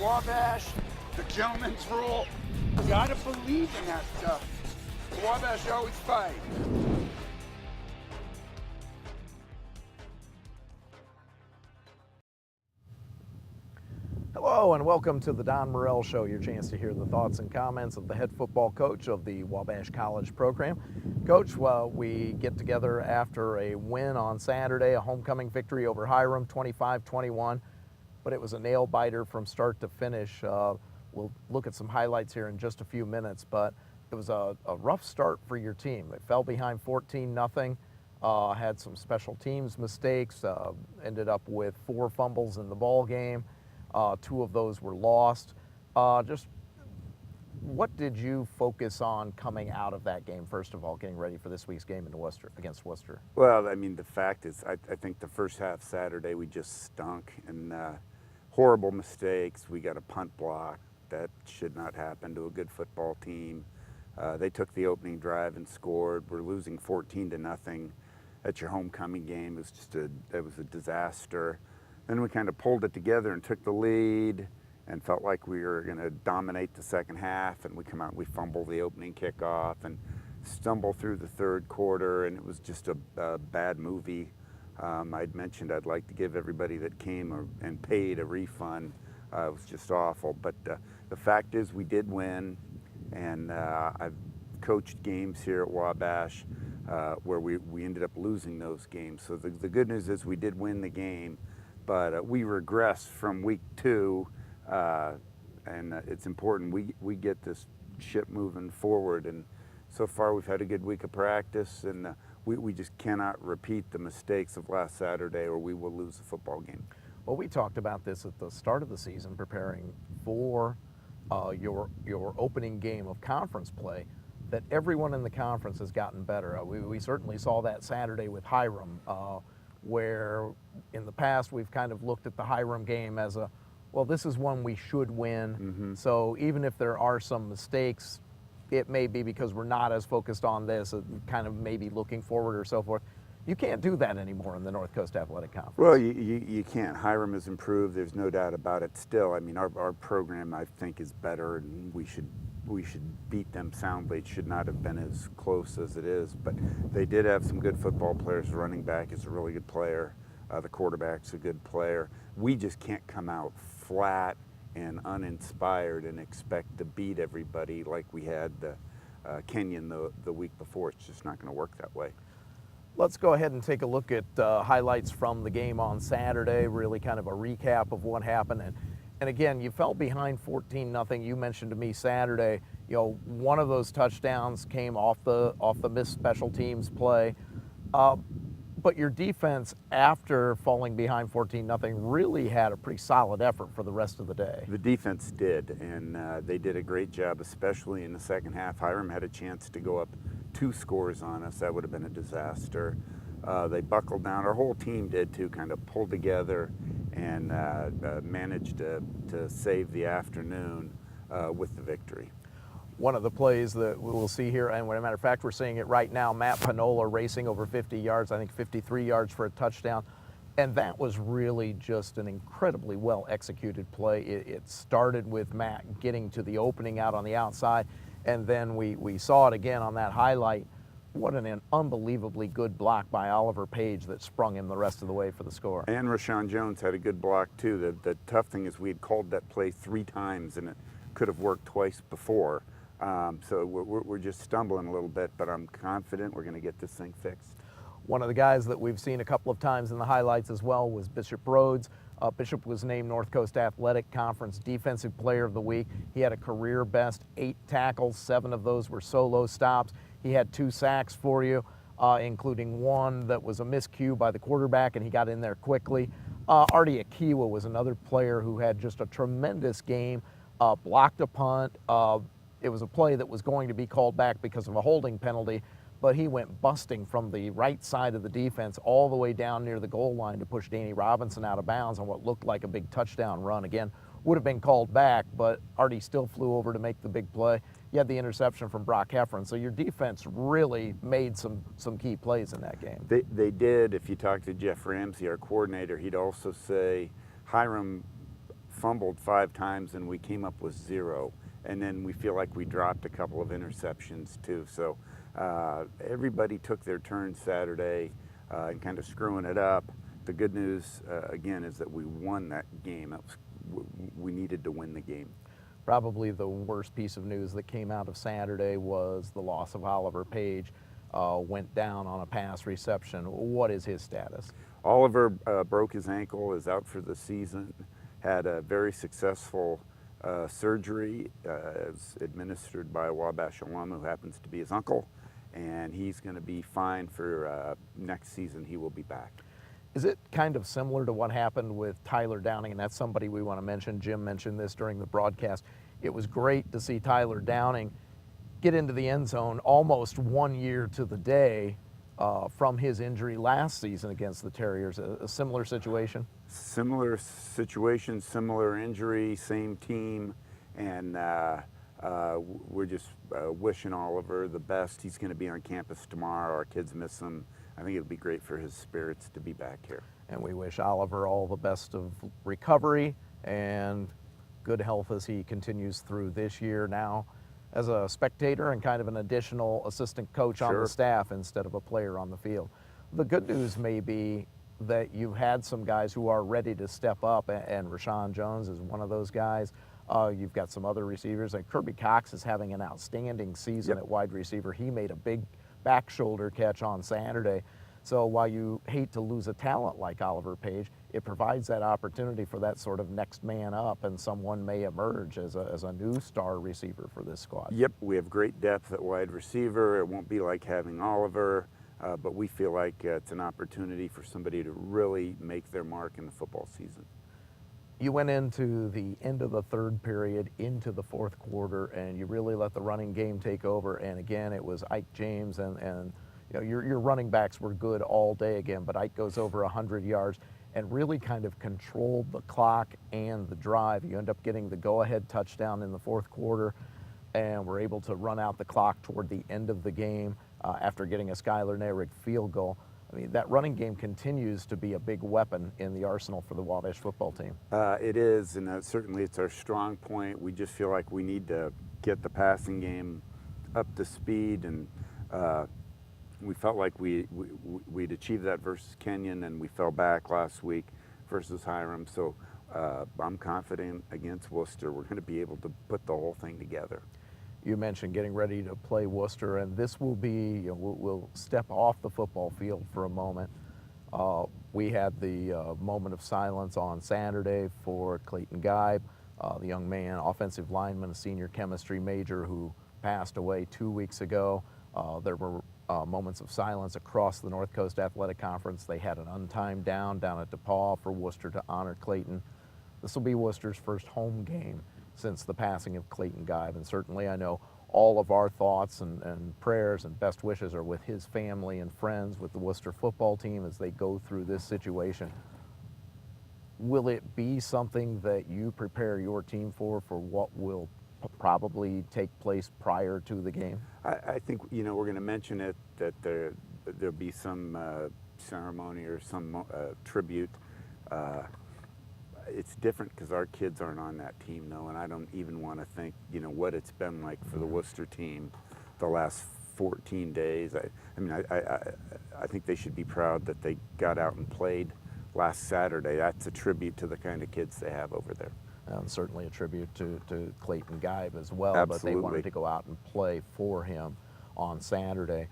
Wabash, the gentleman's rule. You gotta believe in that stuff. Wabash always fight. Hello and welcome to the Don Morel Show, your chance to hear the thoughts and comments of the head football coach of the Wabash College program. Coach, we get together after a win on Saturday, a homecoming victory over Hiram, 25-21, but it was a nail-biter from start to finish. We'll look at some highlights here in just a few minutes, but it was a rough start for your team. It fell behind 14-0, had some special teams mistakes, ended up with 4 fumbles in the ball game. 2 of those were lost. Just what did you focus on coming out of that game, first of all, getting ready for this week's game against Wooster? Well, I mean, the fact is, I think the first half Saturday we just stunk, and horrible mistakes. We got a punt block that should not happen to a good football team. They took the opening drive and scored. We're losing 14-0 at your homecoming game. It was a disaster. Then we kind of pulled it together and took the lead and felt like we were going to dominate the second half, and we come out and we fumble the opening kickoff and stumble through the third quarter, and it was just a bad movie. I'd mentioned I'd like to give everybody that came and paid a refund. It was just awful, but the fact is we did win, and I've coached games here at Wabash where we ended up losing those games. So the good news is we did win the game, but we regressed from week 2, and it's important we get this ship moving forward. And so far we've had a good week of practice, and we just cannot repeat the mistakes of last Saturday or we will lose the football game. Well, we talked about this at the start of the season, preparing for your opening game of conference play, that everyone in the conference has gotten better. We certainly saw that Saturday with Hiram, where in the past we've kind of looked at the Hiram game as well, this is one we should win. Mm-hmm. So even if there are some mistakes, it may be because we're not as focused on this, kind of maybe looking forward or so forth. You can't do that anymore in the North Coast Athletic Conference. Well, you can't. Hiram has improved. There's no doubt about it. Still, I mean, our program, I think, is better, and we should beat them soundly. It should not have been as close as it is, but they did have some good football players. The running back is a really good player. The quarterback's a good player. We just can't come out flat and uninspired and expect to beat everybody like we had Kenyon the week before. It's just not going to work that way. Let's go ahead and take a look at highlights from the game on Saturday, really kind of a recap of what happened. And again, you fell behind 14-0. You mentioned to me Saturday, one of those touchdowns came off the missed special teams play. But your defense, after falling behind 14-0, really had a pretty solid effort for the rest of the day. The defense did, and they did a great job, especially in the second half. Hiram had a chance to go up 2 scores on us. That would have been a disaster. They buckled down. Our whole team did too, kind of pulled together and managed to save the afternoon with the victory. One of the plays that we'll see here, and as a matter of fact, we're seeing it right now, Matt Panola racing over 50 yards, I think 53 yards for a touchdown. And that was really just an incredibly well-executed play. It started with Matt getting to the opening out on the outside, and then we saw it again on that highlight. What an unbelievably good block by Oliver Page that sprung him the rest of the way for the score. And Rashawn Jones had a good block too. The tough thing is we had called that play 3 times, and it could have worked twice before. So we're just stumbling a little bit, but I'm confident we're going to get this thing fixed. One of the guys that we've seen a couple of times in the highlights as well was Bishop Rhodes. Bishop was named North Coast Athletic Conference Defensive Player of the Week. He had a career best 8 tackles, 7 of those were solo stops. He had 2 sacks for you, including one that was a miscue by the quarterback, and he got in there quickly. Artie Akiwa was another player who had just a tremendous game, blocked a punt. It was a play that was going to be called back because of a holding penalty, but he went busting from the right side of the defense all the way down near the goal line to push Danny Robinson out of bounds on what looked like a big touchdown run. Again, would have been called back, but Artie still flew over to make the big play. You had the interception from Brock Heffron, so your defense really made some key plays in that game. They did. If you talk to Jeff Ramsey, our coordinator, he'd also say Hiram fumbled 5 times and we came up with 0. And then we feel like we dropped a couple of interceptions too. So everybody took their turn Saturday and kind of screwing it up. The good news, again, is that we won that game. We needed to win the game. Probably the worst piece of news that came out of Saturday was the loss of Oliver Page. Went down on a pass reception. What is his status? Oliver broke his ankle, is out for the season, had a very successful surgery administered by a Wabash alum who happens to be his uncle, and he's going to be fine for next season. He will be back. Is it kind of similar to what happened with Tyler Downing? And that's somebody we want to mention. Jim mentioned this during the broadcast. It was great to see Tyler Downing get into the end zone almost 1 year to the day from his injury last season against the Terriers. A similar situation? Similar situation, similar injury, same team, and we're just wishing Oliver the best. He's going to be on campus tomorrow. Our kids miss him. I think it'll be great for his spirits to be back here. And we wish Oliver all the best of recovery and good health as he continues through this year now as a spectator and kind of an additional assistant coach on the staff instead of a player on the field. The good news may be that you've had some guys who are ready to step up, and Rashawn Jones is one of those guys. You've got some other receivers, and Kirby Cox is having an outstanding season at wide receiver. He made a big back shoulder catch on Saturday. So while you hate to lose a talent like Oliver Page, it provides that opportunity for that sort of next man up, and someone may emerge as a new star receiver for this squad. Yep, we have great depth at wide receiver. It won't be like having Oliver, but we feel like it's an opportunity for somebody to really make their mark in the football season. You went into the end of the third period, into the fourth quarter, and you really let the running game take over. And again, it was Ike James, and you know, your running backs were good all day again, but Ike goes over 100 yards and really kind of controlled the clock and the drive. You end up getting the go-ahead touchdown in the fourth quarter, and were able to run out the clock toward the end of the game after getting a Skylar Nehrig field goal. I mean, that running game continues to be a big weapon in the arsenal for the Wabash football team. It is, and certainly it's our strong point. We just feel like we need to get the passing game up to speed, and we felt like we'd achieved that versus Kenyon, and we fell back last week versus Hiram. So I'm confident against Wooster we're going to be able to put the whole thing together. You mentioned getting ready to play Wooster, and this will be, you know, we'll step off the football field for a moment. We had the moment of silence on Saturday for Clayton Geib, the young man, offensive lineman, a senior chemistry major who passed away 2 weeks ago. There were moments of silence across the North Coast Athletic Conference. They had an untimed down at DePaul for Wooster to honor Clayton. This will be Wooster's first home game since the passing of Clayton Geib, and certainly I know all of our thoughts and prayers and best wishes are with his family and friends, with the Wooster football team as they go through this situation. Will it be something that you prepare your team for what will probably take place prior to the game? I think, you know, we're going to mention it, that there'll be some ceremony or some tribute. It's different because our kids aren't on that team, though, and I don't even want to think, you know, what it's been like for the Wooster team the last 14 days. I think they should be proud that they got out and played last Saturday. That's a tribute to the kind of kids they have over there. Certainly a tribute to Clayton Geib as well. Absolutely. But they wanted to go out and play for him on Saturday.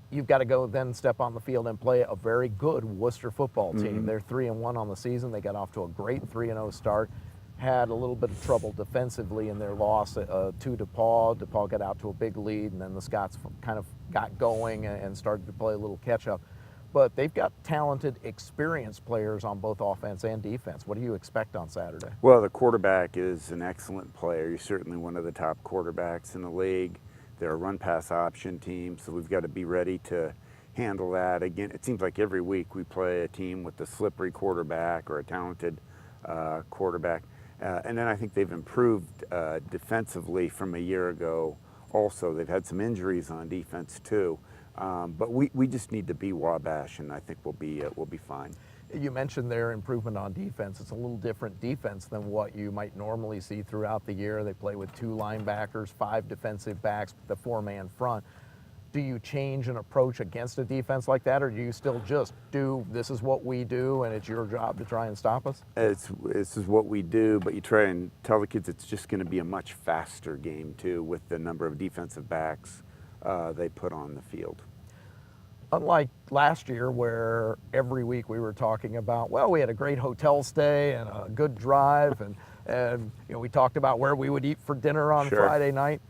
You've got to go then step on the field and play a very good Wooster football team. Mm-hmm. They're 3-1 on the season. They got off to a great 3-0 start. Had a little bit of trouble defensively in their loss to DePaul. DePaul got out to a big lead, and then the Scots kind of got going and started to play a little catch-up. But they've got talented, experienced players on both offense and defense. What do you expect on Saturday? Well, the quarterback is an excellent player. He's certainly one of the top quarterbacks in the league. They're a run-pass option team, so we've got to be ready to handle that. Again, it seems like every week we play a team with a slippery quarterback or a talented quarterback. And then I think they've improved defensively from a year ago also. They've had some injuries on defense too. But we just need to be Wabash, and I think we'll be fine. You mentioned their improvement on defense. It's a little different defense than what you might normally see throughout the year. They play with 2 linebackers, 5 defensive backs, the 4-man front. Do you change an approach against a defense like that, or do you still just do, this is what we do, and it's your job to try and stop us? This is what we do, but you try and tell the kids it's just going to be a much faster game, too, with the number of defensive backs they put on the field. Unlike last year, where every week we were talking about, well, we had a great hotel stay and a good drive, and you know, we talked about where we would eat for dinner on Sure. Friday night.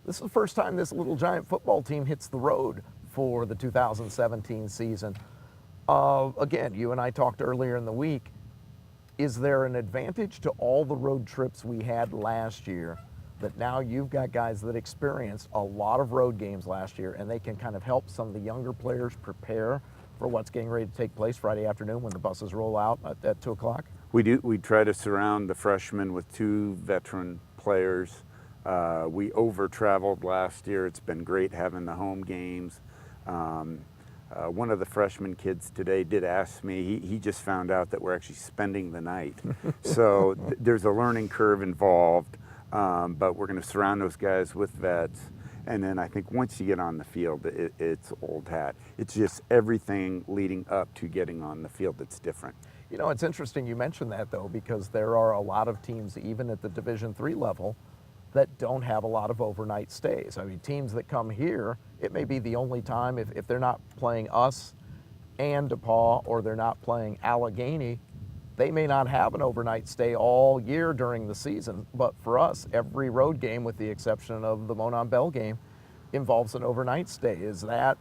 This is the first time this Little Giant football team hits the road for the 2017 season. Again, you and I talked earlier in the week. Is there an advantage to all the road trips we had last year that now you've got guys that experienced a lot of road games last year, and they can kind of help some of the younger players prepare for what's getting ready to take place Friday afternoon when the buses roll out at 2 o'clock? We do. We try to surround the freshmen with 2 veteran players. We over-traveled last year. It's been great having the home games. One of the freshman kids today did ask me, he just found out that we're actually spending the night. So there's a learning curve involved, but we're going to surround those guys with vets. And then I think once you get on the field, it's old hat. It's just everything leading up to getting on the field that's different. You know, it's interesting you mentioned that, though, because there are a lot of teams, even at the Division III level, that don't have a lot of overnight stays. I mean, teams that come here, it may be the only time, if they're not playing us and DePaul, or they're not playing Allegheny, they may not have an overnight stay all year during the season. But for us, every road game, with the exception of the Monon Bell game, involves an overnight stay. Is that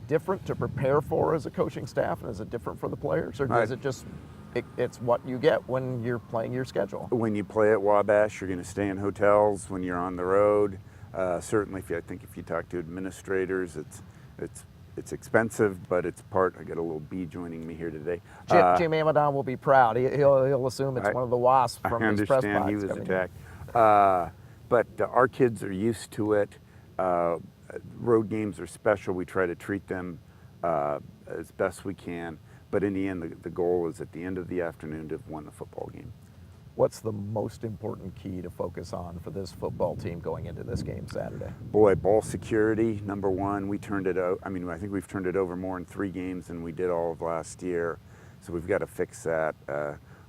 different to prepare for as a coaching staff, and is it different for the players, or does it just, it's what you get when you're playing your schedule? When you play at Wabash, you're going to stay in hotels. When you're on the road, certainly, I think if you talk to administrators, it's expensive, but it's part. I got a little bee joining me here today. Jim Amadon will be proud. He'll assume it's one of the wasps from his press box. I understand he was attacked. But our kids are used to it. Road games are special. We try to treat them as best we can. But in the end, the goal is at the end of the afternoon to have won the football game. What's the most important key to focus on for this football team going into this game Saturday? Boy, ball security, number one. We turned it out. I mean, I think we've turned it over more in 3 games than we did all of last year. So we've got to fix that.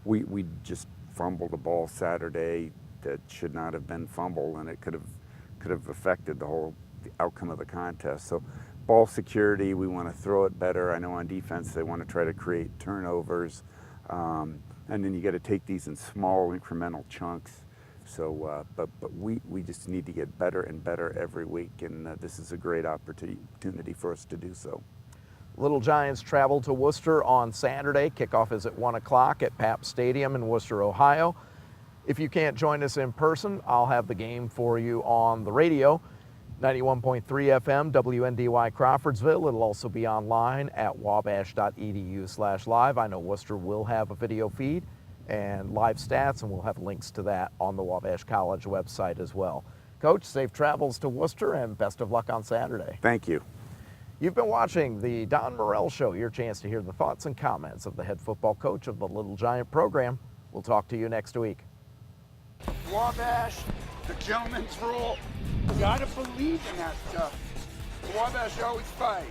We just fumbled a ball Saturday that should not have been fumbled, and it could have affected the outcome of the contest. So ball security, we want to throw it better. I know on defense they want to try to create turnovers. And then you got to take these in small incremental chunks. So, but we just need to get better and better every week, and this is a great opportunity for us to do so. Little Giants travel to Wooster on Saturday. Kickoff is at 1 o'clock at Pap Stadium in Wooster, Ohio. If you can't join us in person, I'll have the game for you on the radio. 91.3 FM, WNDY Crawfordsville. It'll also be online at wabash.edu/live. I know Wooster will have a video feed and live stats, and we'll have links to that on the Wabash College website as well. Coach, safe travels to Wooster, and best of luck on Saturday. Thank you. You've been watching the Don Morel Show, your chance to hear the thoughts and comments of the head football coach of the Little Giant program. We'll talk to you next week. Wabash, the gentleman's rule. You gotta believe in that stuff. The Wabash always fight.